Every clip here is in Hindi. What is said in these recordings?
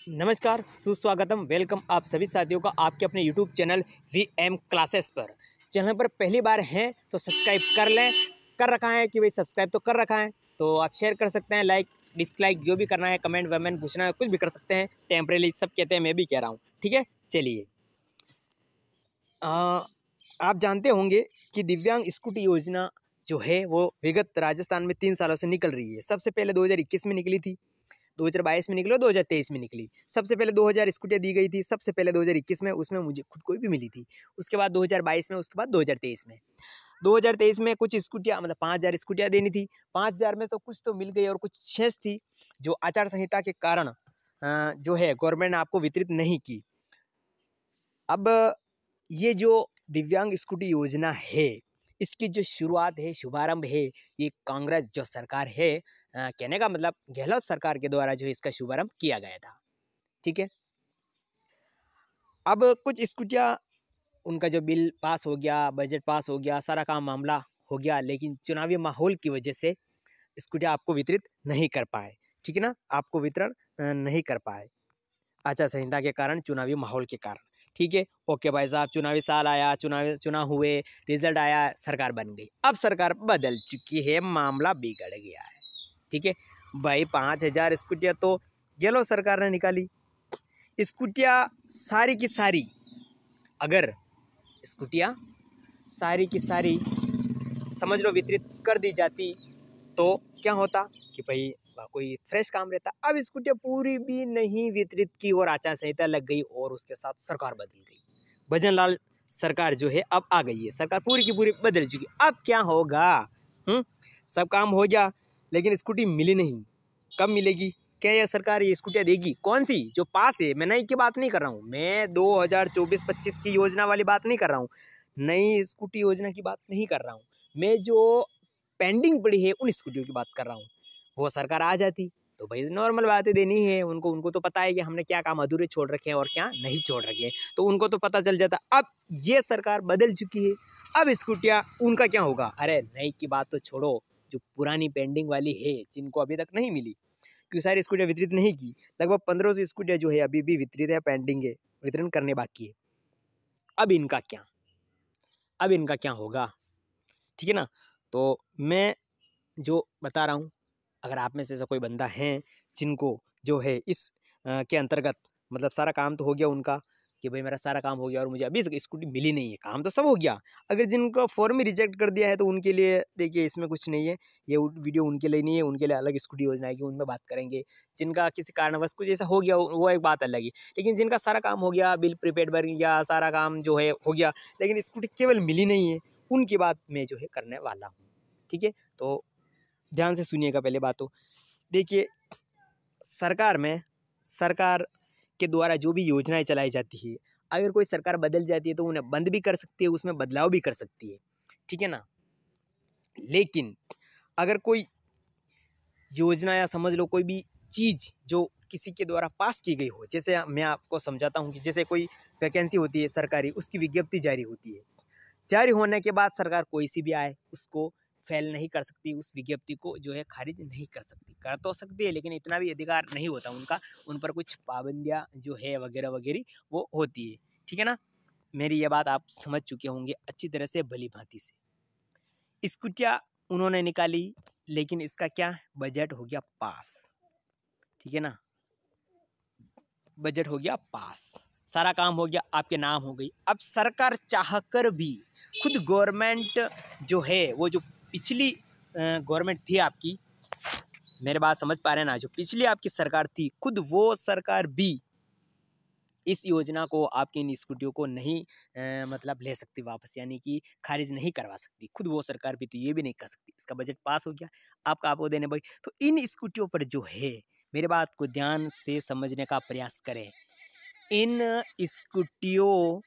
नमस्कार, सुस्वागतम, वेलकम आप सभी साथियों का आपके अपने YouTube चैनल VM क्लासेस पर। चैनल पर पहली बार हैं तो सब्सक्राइब कर लें। कर रखा है कि भाई सब्सक्राइब तो कर रखा है तो आप शेयर कर सकते हैं, लाइक डिसलाइक जो भी करना है, कमेंट वमेंट पूछना है, कुछ भी कर सकते हैं। टेम्परेरी सब कहते हैं, मैं भी कह रहा हूँ। ठीक है, चलिए। आप जानते होंगे कि दिव्यांग स्कूटी योजना जो है वो विगत राजस्थान में 3 सालों से निकल रही है। सबसे पहले 2021 में निकली थी, 2022 में निकली और 2023 में निकली। सबसे पहले 2000 स्कूटियाँ दी गई थी, सबसे पहले 2021 में, उसमें मुझे खुद को भी मिली थी। उसके बाद 2022 में, उसके बाद 2023 में। 2023 में कुछ स्कूटियाँ मतलब 5000 स्कूटियाँ देनी थी। 5000 में तो कुछ तो मिल गई और कुछ शेष थी जो आचार संहिता के कारण जो है गवर्नमेंट ने आपको वितरित नहीं की। अब ये जो दिव्यांग स्कूटी योजना है, इसकी जो शुरुआत है, शुभारंभ है, ये कांग्रेस जो सरकार है, कहने का मतलब गहलोत सरकार के द्वारा जो इसका शुभारंभ किया गया था। ठीक है, अब कुछ स्कूटियाँ उनका जो बिल पास हो गया, बजट पास हो गया, सारा काम मामला हो गया, लेकिन चुनावी माहौल की वजह से स्कूटियाँ आपको वितरित नहीं कर पाए। ठीक है ना, आपको वितरण नहीं कर पाए आचार संहिता के कारण, चुनावी माहौल के कारण। ठीक है, ओके भाई साहब, चुनावी साल आया, चुनाव हुए, रिजल्ट आया, सरकार बन गई। अब सरकार बदल चुकी है, मामला बिगड़ गया है। ठीक है भाई, 5000 स्कूटियाँ तो गहलोत सरकार ने निकाली। स्कूटियाँ सारी की सारी, अगर स्कूटियाँ सारी की सारी समझ लो वितरित कर दी जाती तो क्या होता कि भाई कोई फ्रेश काम रहता। अब स्कूटियाँ पूरी भी नहीं वितरित की और आचार संहिता लग गई और उसके साथ सरकार बदल गई। भजन लाल सरकार जो है अब आ गई है, सरकार पूरी की पूरी बदल चुकी। अब क्या होगा? सब काम हो गया लेकिन स्कूटी मिली नहीं। कब मिलेगी? क्या यह सरकार ये स्कूटियाँ देगी? कौन सी? जो पास है। मैं नई की बात नहीं कर रहा हूँ, मैं 2024-25 की योजना वाली बात नहीं कर रहा हूँ, नई स्कूटी योजना की बात नहीं कर रहा हूँ। मैं जो पेंडिंग पड़ी है उन स्कूटियों की बात कर रहा हूँ। वो सरकार आ जाती तो भाई नॉर्मल बातें देनी है उनको तो पता है कि हमने क्या काम अधूरे छोड़ रखे हैं और क्या नहीं छोड़ रखे हैं, तो उनको तो पता चल जाता। अब ये सरकार बदल चुकी है, अब स्कूटियाँ उनका क्या होगा? अरे नई की बात तो छोड़ो, जो पुरानी पेंडिंग वाली है, जिनको अभी तक नहीं मिली, क्योंकि सारी स्कूटियाँ वितरित नहीं की, लगभग 1500 स्कूटियाँ जो है अभी भी वितरित है, पेंडिंग है, वितरण करने बाकी है। अब इनका क्या? अब इनका क्या होगा? ठीक है ना, तो मैं जो बता रहा हूँ, अगर आप में से ऐसा कोई बंदा है जिनको जो है इस के अंतर्गत मतलब सारा काम तो हो गया उनका कि भाई मेरा सारा काम हो गया और मुझे अभी स्कूटी मिली नहीं है, काम तो सब हो गया। अगर जिनको फॉर्म ही रिजेक्ट कर दिया है तो उनके लिए देखिए इसमें कुछ नहीं है, ये वीडियो उनके लिए नहीं है, उनके लिए अलग स्कूटी योजना है कि उनमें बात करेंगे। जिनका किसी कारणवश कुछ ऐसा हो गया वो एक बात अलग है, लेकिन जिनका सारा काम हो गया, बिल प्रीपेड भर गया, सारा काम जो है हो गया, लेकिन स्कूटी केवल मिली नहीं है, उनकी बात मैं जो है करने वाला हूँ। ठीक है, तो ध्यान से सुनिएगा। पहले बात तो देखिए, सरकार के द्वारा जो भी योजनाएं चलाई जाती है, अगर कोई सरकार बदल जाती है तो उन्हें बंद भी कर सकती है, उसमें बदलाव भी कर सकती है। ठीक है ना, लेकिन अगर कोई योजना या समझ लो कोई भी चीज़ जो किसी के द्वारा पास की गई हो, जैसे मैं आपको समझाता हूँ कि जैसे कोई वैकेंसी होती है सरकारी, उसकी विज्ञप्ति जारी होती है, जारी होने के बाद सरकार कोई सी भी आए उसको फेल नहीं कर सकती, उस विज्ञप्ति को जो है खारिज नहीं कर सकती। कर तो सकती है लेकिन इतना भी अधिकार नहीं होता उनका, उन पर कुछ पाबंदियाँ जो है वगैरह वगैरह वो होती है। ठीक है ना, मेरी ये बात आप समझ चुके होंगे अच्छी तरह से, भली भांति से। स्कूटियाँ उन्होंने निकाली लेकिन इसका क्या, बजट हो गया पास। ठीक है ना, बजट हो गया पास, सारा काम हो गया, आपके नाम हो गई। अब सरकार चाहकर भी, खुद गवर्नमेंट जो है वो जो पिछली गवर्नमेंट थी आपकी, मेरे बात समझ पा रहे हैं ना, जो पिछली आपकी सरकार थी, खुद वो सरकार भी इस योजना को, आपकी इन स्कूटियों को नहीं मतलब ले सकती वापस, यानी कि खारिज नहीं करवा सकती। खुद वो सरकार भी तो ये भी नहीं कर सकती। इसका बजट पास हो गया, आपको देने भाई। तो इन स्कूटियों पर जो है, मेरे बात को ध्यान से समझने का प्रयास करें। इन स्कूटियों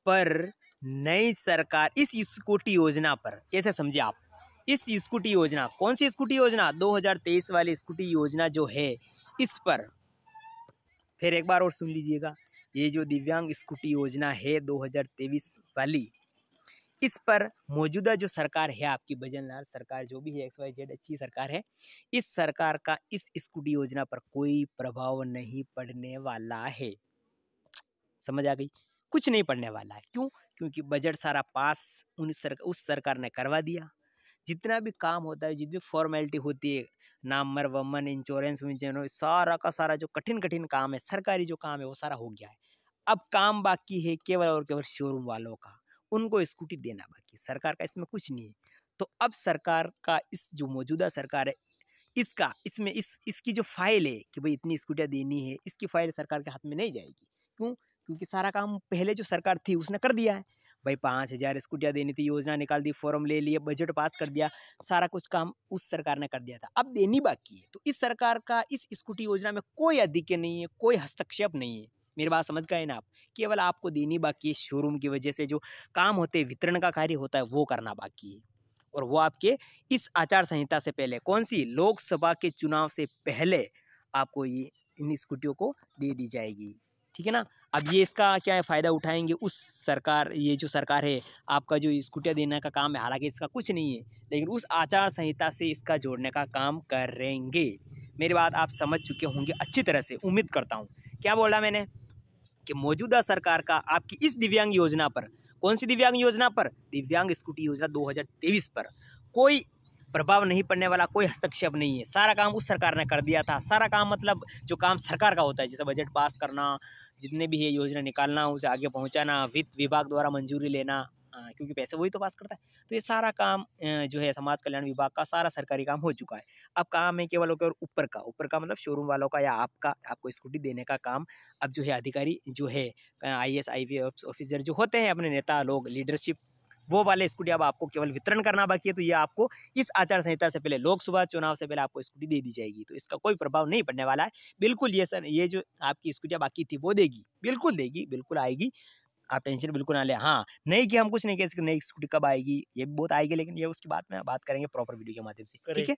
पर नई सरकार, इस स्कूटी योजना पर कैसे समझे आप, इस स्कूटी योजना, कौन सी स्कूटी योजना? 2023 वाली स्कूटी योजना जो है, इस पर फिर एक बार और सुन लीजिएगा। ये जो दिव्यांग स्कूटी योजना है 2023 वाली, इस पर मौजूदा जो सरकार है आपकी भजनलाल सरकार, जो भी है XYZ अच्छी सरकार है, इस सरकार का इस स्कूटी योजना पर कोई प्रभाव नहीं पड़ने वाला है। समझ आ गई? कुछ नहीं पड़ने वाला है। क्यों? क्योंकि बजट सारा पास उस सरकार ने करवा दिया। जितना भी काम होता है, जितनी फॉर्मेलिटी होती है, नामर वमन इंश्योरेंस सारा का सारा जो कठिन कठिन काम है, सरकारी जो काम है, वो सारा हो गया है। अब काम बाकी है केवल और केवल शोरूम वालों का, उनको स्कूटी देना बाकी है। सरकार का इसमें कुछ नहीं है। तो अब सरकार का इस जो मौजूदा सरकार है, इसका इसमें इसकी जो फाइल है कि भाई इतनी स्कूटियाँ देनी है, इसकी फाइल सरकार के हाथ में नहीं जाएगी। क्यों? क्योंकि सारा काम पहले जो सरकार थी उसने कर दिया है। भाई 5000 स्कूटियाँ देनी थी, योजना निकाल दी, फॉर्म ले लिए, बजट पास कर दिया, सारा कुछ काम उस सरकार ने कर दिया था। अब देनी बाकी है। तो इस सरकार का इस स्कूटी योजना में कोई अधिक्य नहीं है, कोई हस्तक्षेप नहीं है। मेरी बात समझ गए ना आप? केवल आपको देनी बाकी है, शोरूम की वजह से जो काम होते हैं, वितरण का कार्य होता है, वो करना बाकी है। और वो आपके इस आचार संहिता से पहले, कौन सी, लोकसभा के चुनाव से पहले आपको ये इन स्कूटियों को दे दी जाएगी। ठीक है ना? अब ये इसका क्या है, फ़ायदा उठाएंगे उस सरकार, ये जो सरकार है, आपका जो स्कूटियाँ देने का काम है, हालांकि इसका कुछ नहीं है, लेकिन उस आचार संहिता से इसका जोड़ने का काम करेंगे। मेरी बात आप समझ चुके होंगे अच्छी तरह से, उम्मीद करता हूँ। क्या बोला मैंने? कि मौजूदा सरकार का आपकी इस दिव्यांग योजना पर, कौन सी दिव्यांग योजना पर, दिव्यांग स्कूटी योजना 2023 पर कोई प्रभाव नहीं पड़ने वाला, कोई हस्तक्षेप नहीं है। सारा काम उस सरकार ने कर दिया था। सारा काम मतलब जो काम सरकार का होता है, जैसे बजट पास करना, जितने भी है योजना निकालना, उसे आगे पहुंचाना, वित्त विभाग द्वारा मंजूरी लेना, क्योंकि पैसे वही तो पास करता है। तो ये सारा काम जो है समाज कल्याण विभाग का सारा सरकारी काम हो चुका है। अब काम है केवल और ऊपर का मतलब शोरूम वालों का या आपको स्कूटी देने का काम अब जो है अधिकारी जो है IAS IPS ऑफिसर जो होते हैं, अपने नेता लोग, लीडरशिप, वो वाले स्कूटी अब आपको केवल वितरण करना बाकी है। तो ये आपको इस आचार संहिता से पहले, लोकसभा चुनाव से पहले आपको स्कूटी दे दी जाएगी। तो इसका कोई प्रभाव नहीं पड़ने वाला है। बिल्कुल ये सर, ये जो आपकी स्कूटियाँ बाकी थी वो देगी, बिल्कुल देगी, बिल्कुल आएगी। आप टेंशन बिल्कुल ना लें। हाँ, नहीं कि हम कुछ नहीं कह सकते नई स्कूटी कब आएगी, ये भी बहुत आएगी, लेकिन ये उसकी बात में बात करेंगे प्रॉपर वीडियो के माध्यम से। ठीक है?